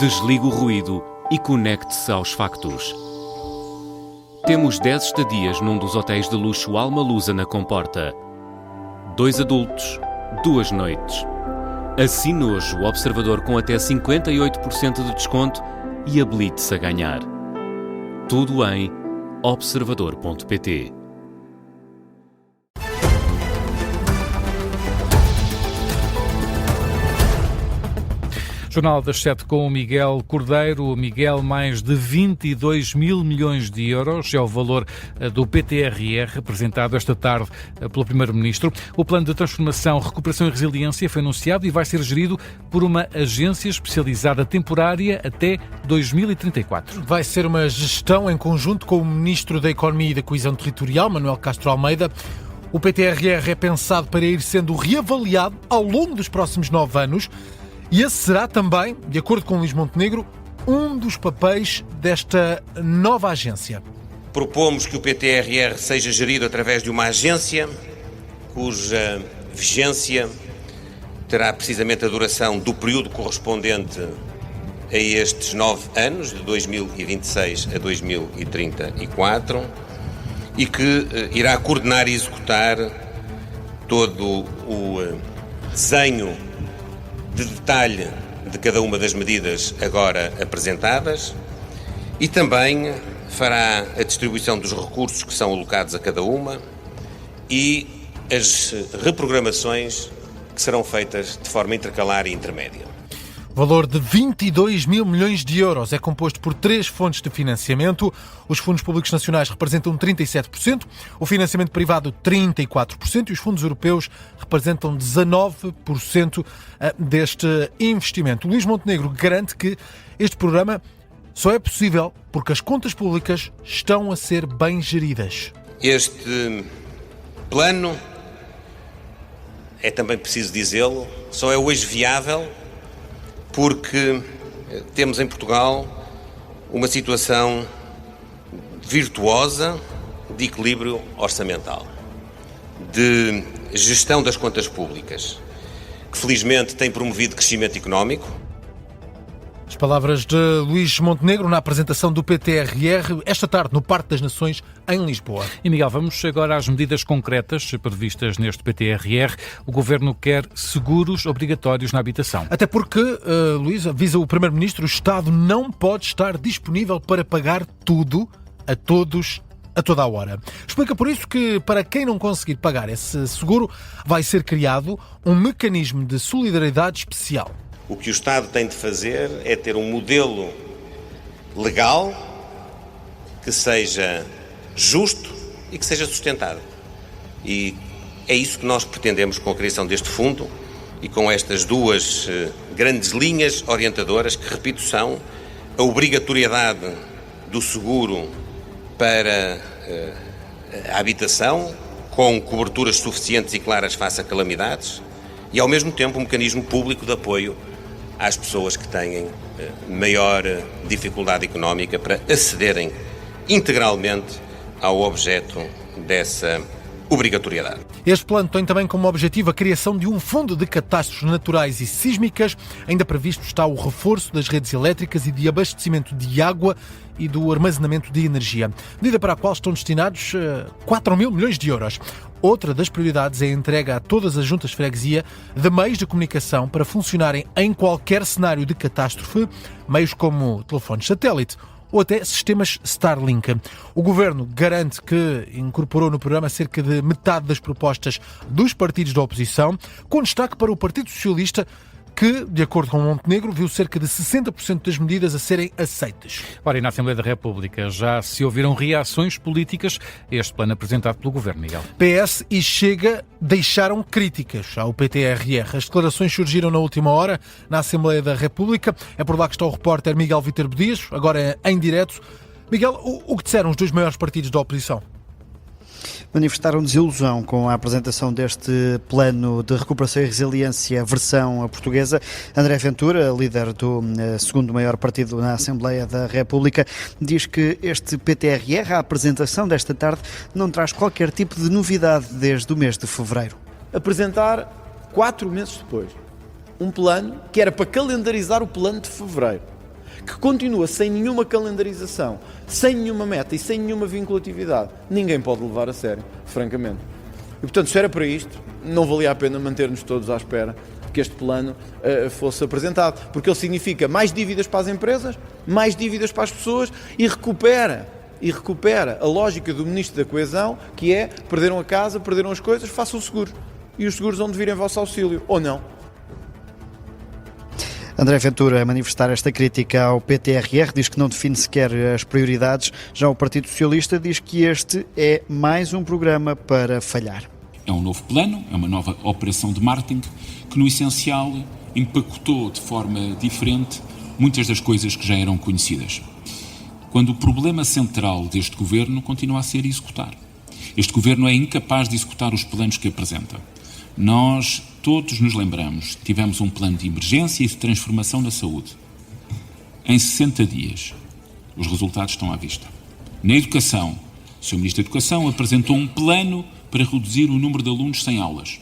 Desligue o ruído e conecte-se aos factos. Temos 10 estadias num dos hotéis de luxo Alma Lusa na Comporta. 2 adultos, 2 noites. Assine hoje o Observador com até 58% de desconto e habilite-se a ganhar. Tudo em observador.pt. Jornal das 7 com o Miguel Cordeiro. Miguel, mais de 22 mil milhões de euros é o valor do PTRR, apresentado esta tarde pelo Primeiro-Ministro. O plano de transformação, recuperação e resiliência foi anunciado e vai ser gerido por uma agência especializada temporária até 2034. Vai ser uma gestão em conjunto com o Ministro da Economia e da Coesão Territorial, Manuel Castro Almeida. O PTRR é pensado para ir sendo reavaliado ao longo dos próximos 9 anos. E esse será também, de acordo com Luís Montenegro, um dos papéis desta nova agência. Propomos que o PTRR seja gerido através de uma agência cuja vigência terá precisamente a duração do período correspondente a estes 9 anos, de 2026 a 2034, e que irá coordenar e executar todo o desenho de detalhe de cada uma das medidas agora apresentadas e também fará a distribuição dos recursos que são alocados a cada uma e as reprogramações que serão feitas de forma intercalar e intermédia. O valor de 22 mil milhões de euros é composto por 3 fontes de financiamento. Os fundos públicos nacionais representam 37%, o financiamento privado 34% e os fundos europeus representam 19% deste investimento. Luís Montenegro garante que este programa só é possível porque as contas públicas estão a ser bem geridas. Este plano, é também preciso dizê-lo, só é hoje viável porque temos em Portugal uma situação virtuosa de equilíbrio orçamental, de gestão das contas públicas, que felizmente tem promovido crescimento económico. As palavras de Luís Montenegro na apresentação do PTRR esta tarde no Parque das Nações, em Lisboa. E Miguel, vamos agora às medidas concretas previstas neste PTRR. O Governo quer seguros obrigatórios na habitação. Até porque, Luís, avisa o Primeiro-Ministro, o Estado não pode estar disponível para pagar tudo a todos a toda a hora. Explica por isso que, para quem não conseguir pagar esse seguro, vai ser criado um mecanismo de solidariedade especial. O que o Estado tem de fazer é ter um modelo legal que seja justo e que seja sustentado. E é isso que nós pretendemos com a criação deste fundo e com estas duas grandes linhas orientadoras, que, repito, são a obrigatoriedade do seguro para a habitação, com coberturas suficientes e claras face a calamidades, e, ao mesmo tempo, um mecanismo público de apoio às pessoas que têm maior dificuldade económica para acederem integralmente ao objeto dessa obrigatoriedade. Este plano tem também como objetivo a criação de um fundo de catástrofes naturais e sísmicas. Ainda previsto está o reforço das redes elétricas e de abastecimento de água e do armazenamento de energia, medida para a qual estão destinados 4 mil milhões de euros. Outra das prioridades é a entrega a todas as juntas de freguesia de meios de comunicação para funcionarem em qualquer cenário de catástrofe, meios como telefones satélite ou até sistemas Starlink. O Governo garante que incorporou no programa cerca de metade das propostas dos partidos da oposição, com destaque para o Partido Socialista, que, de acordo com Montenegro, viu cerca de 60% das medidas a serem aceitas. Ora, e na Assembleia da República já se ouviram reações políticas a este plano apresentado pelo Governo, Miguel. PS e Chega deixaram críticas ao PTRR. As declarações surgiram na última hora na Assembleia da República. É por lá que está o repórter Miguel Viterbo Dias, agora em direto. Miguel, o que disseram os dois maiores partidos da oposição? Manifestaram desilusão com a apresentação deste plano de recuperação e resiliência versão portuguesa. André Ventura, líder do segundo maior partido na Assembleia da República, diz que este PTRR, a apresentação desta tarde, não traz qualquer tipo de novidade desde o mês de fevereiro. Apresentar 4 meses depois um plano que era para calendarizar o plano de fevereiro. que continua sem nenhuma calendarização, sem nenhuma meta e sem nenhuma vinculatividade, ninguém pode levar a sério, francamente. E, portanto, se era para isto, não valia a pena manter-nos todos à espera que este plano fosse apresentado, porque ele significa mais dívidas para as empresas, mais dívidas para as pessoas e recupera a lógica do Ministro da Coesão, que é: perderam a casa, perderam as coisas, façam o seguro. E os seguros vão de vir em vosso auxílio, ou não. André Ventura, a manifestar esta crítica ao PTRR, diz que não define sequer as prioridades. Já o Partido Socialista diz que este é mais um programa para falhar. É um novo plano, é uma nova operação de marketing que, no essencial, empacotou de forma diferente muitas das coisas que já eram conhecidas. Quando o problema central deste governo continua a ser executar. Este governo é incapaz de executar os planos que apresenta. Nós todos nos lembramos, tivemos um plano de emergência e de transformação na saúde. Em 60 dias, os resultados estão à vista. Na educação, o Sr. Ministro da Educação apresentou um plano para reduzir o número de alunos sem aulas.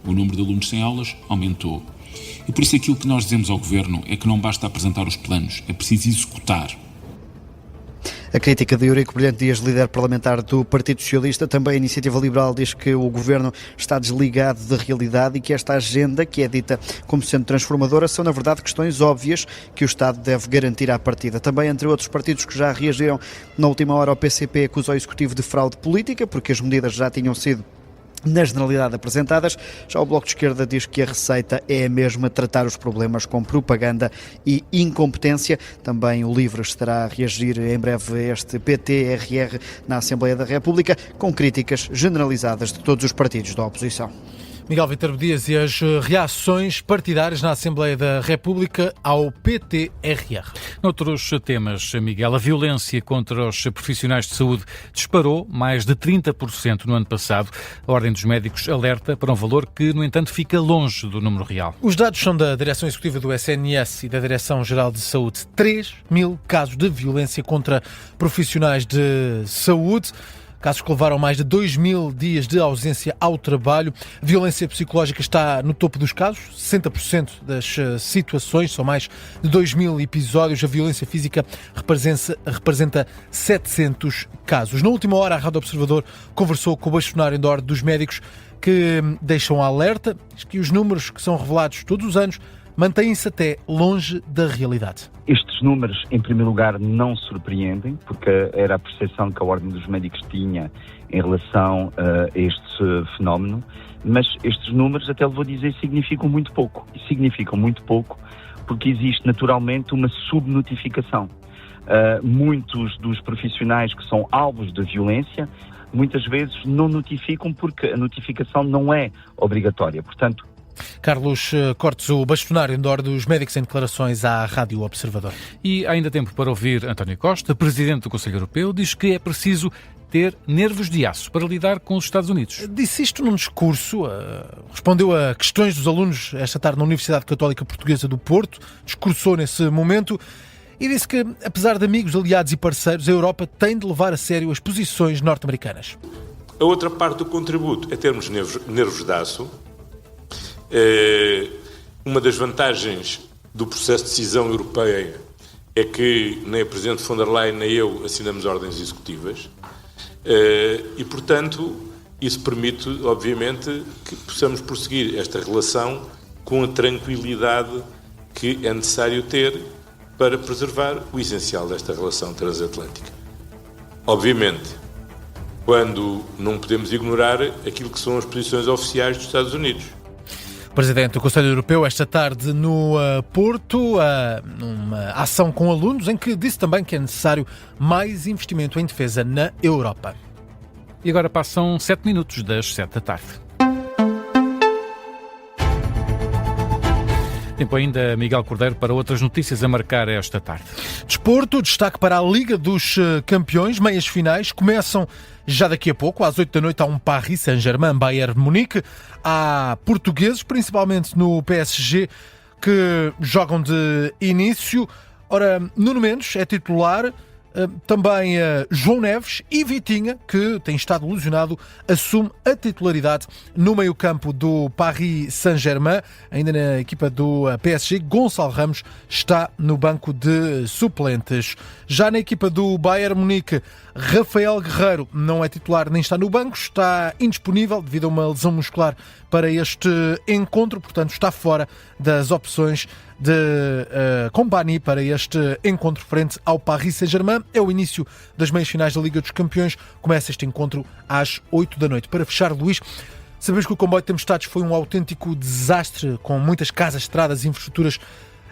O número de alunos sem aulas aumentou. E por isso aquilo que nós dizemos ao Governo é que não basta apresentar os planos, é preciso executar. A crítica de Eurico Brilhante Dias, líder parlamentar do Partido Socialista. Também a Iniciativa Liberal diz que o Governo está desligado da realidade e que esta agenda, que é dita como sendo transformadora, são na verdade questões óbvias que o Estado deve garantir à partida. Também, entre outros partidos que já reagiram na última hora, o PCP acusa o Executivo de fraude política, porque as medidas já tinham sido na generalidade apresentadas. Já o Bloco de Esquerda diz que a receita é a mesma: tratar os problemas com propaganda e incompetência. Também o LIVRE estará a reagir em breve a este PTRR na Assembleia da República, com críticas generalizadas de todos os partidos da oposição. Miguel Viterbo Dias, e as reações partidárias na Assembleia da República ao PTRR. Noutros temas, Miguel, a violência contra os profissionais de saúde disparou mais de 30% no ano passado. A Ordem dos Médicos alerta para um valor que, no entanto, fica longe do número real. Os dados são da Direção Executiva do SNS e da Direção-Geral de Saúde. 3.000 casos de violência contra profissionais de saúde. Casos que levaram mais de 2.000 dias de ausência ao trabalho. A violência psicológica está no topo dos casos, 60% das situações, são mais de 2.000 episódios. A violência física representa 700 casos. Na última hora, a Rádio Observador conversou com o bastonário da Ordem dos Médicos, que deixam alerta, diz que os números que são revelados todos os anos mantêm-se até longe da realidade. Estes números, em primeiro lugar, não surpreendem, porque era a percepção que a Ordem dos Médicos tinha em relação a este fenómeno, mas estes números, até lhe vou dizer, significam muito pouco. E significam muito pouco porque existe naturalmente uma subnotificação. Muitos dos profissionais que são alvos de violência, muitas vezes não notificam porque a notificação não é obrigatória. Portanto, Carlos Cortes, o bastonário da Ordem dos Médicos, em declarações à Rádio Observador. E ainda tempo para ouvir António Costa, Presidente do Conselho Europeu, diz que é preciso ter nervos de aço para lidar com os Estados Unidos. Disse isto num discurso, respondeu a questões dos alunos esta tarde na Universidade Católica Portuguesa do Porto, discursou nesse momento e disse que, apesar de amigos, aliados e parceiros, a Europa tem de levar a sério as posições norte-americanas. A outra parte do contributo é termos nervos de aço. Uma das vantagens do processo de decisão europeia é que nem a Presidente von der Leyen nem eu assinamos ordens executivas e, portanto, isso permite, obviamente, que possamos prosseguir esta relação com a tranquilidade que é necessário ter para preservar o essencial desta relação transatlântica. Obviamente, quando não podemos ignorar aquilo que são as posições oficiais dos Estados Unidos. Presidente do Conselho Europeu, esta tarde no Porto, numa ação com alunos, em que disse também que é necessário mais investimento em defesa na Europa. E agora passam 7 minutos das 7 da tarde. Tempo ainda, Miguel Cordeiro, para outras notícias a marcar esta tarde. Desporto, destaque para a Liga dos Campeões, meias finais, começam já daqui a pouco, às 8 da noite há um Paris Saint-Germain, Bayern Munique. Há portugueses, principalmente no PSG, que jogam de início. Ora, Nuno Mendes é titular, Também João Neves e Vitinha, que tem estado lesionado, assume a titularidade no meio-campo do Paris Saint-Germain. Ainda na equipa do PSG, Gonçalo Ramos está no banco de suplentes. Já na equipa do Bayern Munique, Rafael Guerreiro não é titular nem está no banco, está indisponível devido a uma lesão muscular para este encontro, portanto está fora das opções de Kompany para este encontro frente ao Paris Saint-Germain. É o início das meias-finais da Liga dos Campeões. Começa este encontro às 8 da noite. Para fechar, Luís, sabemos que o comboio de tempestades foi um autêntico desastre, com muitas casas, estradas e infraestruturas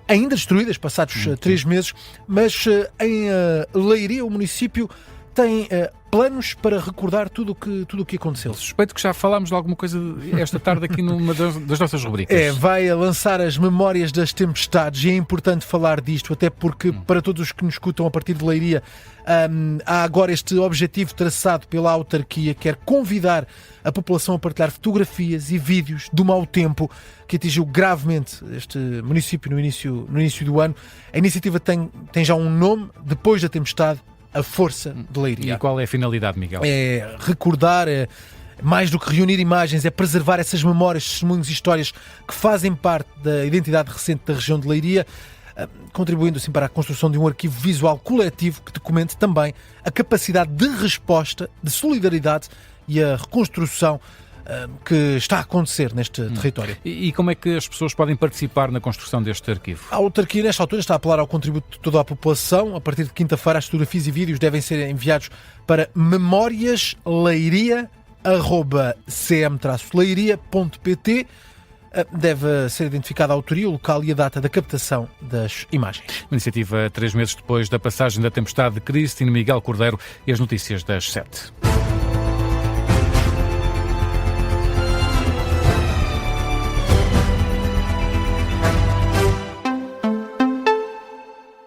ainda destruídas, passados 3 meses, mas em Leiria, o município tem planos para recordar tudo o que aconteceu. Suspeito que já falámos de alguma coisa esta tarde aqui numa das nossas rubricas. Vai lançar as memórias das tempestades e é importante falar disto, até porque para todos os que nos escutam a partir de Leiria, há agora este objetivo traçado pela autarquia, que é convidar a população a partilhar fotografias e vídeos do mau tempo que atingiu gravemente este município no início do ano. A iniciativa tem já um nome, depois da tempestade, a Força de Leiria. E qual é a finalidade, Miguel? É recordar, mais do que reunir imagens, é preservar essas memórias, testemunhos e histórias que fazem parte da identidade recente da região de Leiria, contribuindo assim para a construção de um arquivo visual coletivo que documente também a capacidade de resposta, de solidariedade e a reconstrução que está a acontecer neste território. E como é que as pessoas podem participar na construção deste arquivo? A autarquia, nesta altura, está a apelar ao contributo de toda a população. A partir de quinta-feira, as fotografias e vídeos devem ser enviados para memoriasleiria@cm-leiria.pt. Deve ser identificada a autoria, o local e a data da captação das imagens. Iniciativa 3 meses depois da passagem da tempestade de Cristina, Miguel Cordeiro e as notícias das 7.